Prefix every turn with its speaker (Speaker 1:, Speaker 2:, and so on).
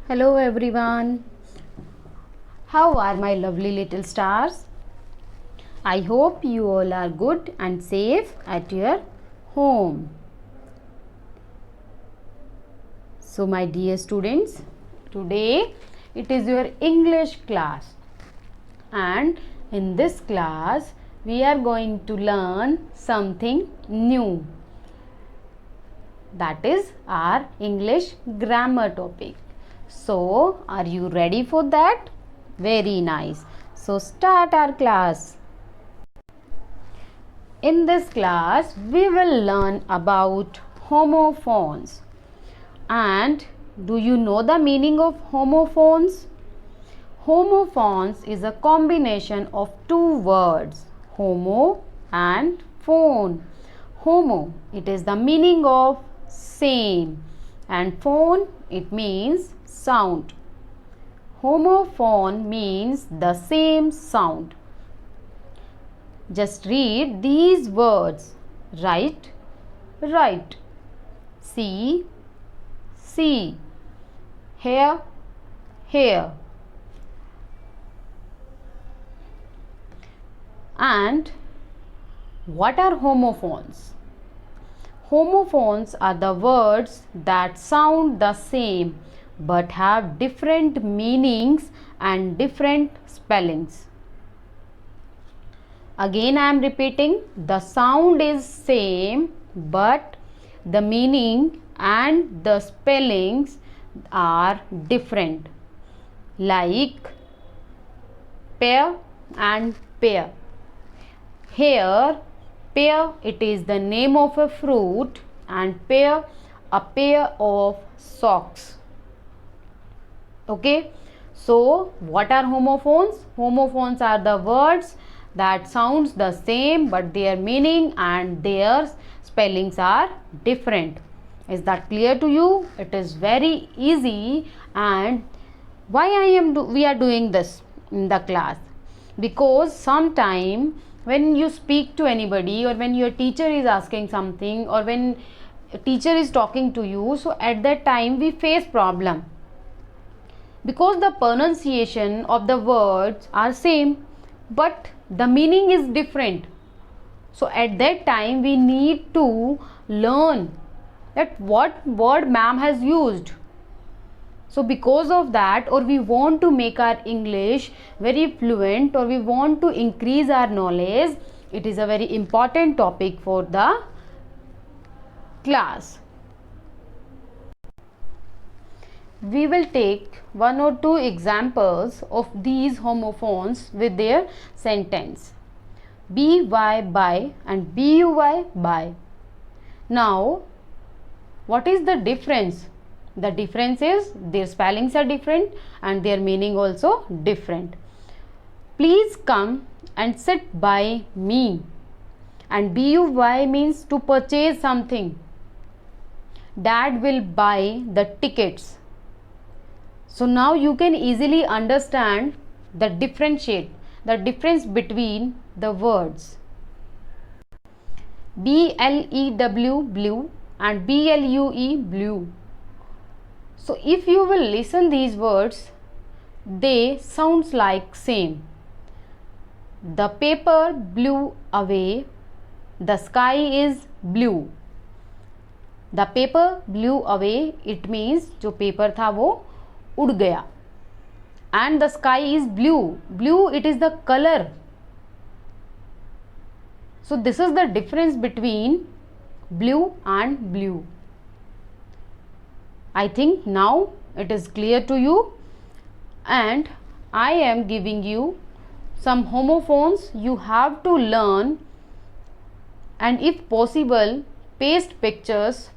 Speaker 1: Hello everyone. How are my lovely little stars? I hope you all are good and safe at your home. So my dear students, today it is your English class, and in this class we are going to learn something new. That is our English grammar topic. So, are you ready for that? Very nice. So, start our class. In this class, we will learn about homophones. And do you know the meaning of homophones? Homophones is a combination of two words, homo and phone. Homo, it is the meaning of same, and phone, it means sound. Homophone means the same sound. Just read these words. Right, right. See, see. Here, here. And what are homophones? Homophones are the words that sound the same but have different meanings and different spellings. Again I am repeating, the sound is same but the meaning and the spellings are different, like pear and pear. Here, pear, it is the name of a fruit, and pair, a pair of socks. Okay, so what are homophones? Homophones are the words that sounds the same but their meaning and their spellings are different. Is that clear to you? It is very easy. And why we are doing this in the class? Because sometime when you speak to anybody, or when your teacher is asking something, or when a teacher is talking to you, so at that time we face problem because the pronunciation of the words are same but the meaning is different. So at that time we need to learn that what word ma'am has used. So because of that, or we want to make our English very fluent, or we want to increase our knowledge, it is a very important topic for the class. We will take one or two examples of these homophones with their sentence. By, by, and bui, by. Now, what is the difference? The difference is their spellings are different and their meaning also different. Please come and sit by me. And buy means to purchase something. Dad will buy the tickets. So now you can easily understand the difference between the words. BLEW, blue, and BLUE, blue. So if you will listen these words, they sounds like same. The paper blew away. The sky is blue. The paper blew away, it means जो paper था वो उड़ गया. And the sky is blue. Blue, it is the color. So this is the difference between blue and blue. I think now it is clear to you, and I am giving you some homophones you have to learn, and if possible paste pictures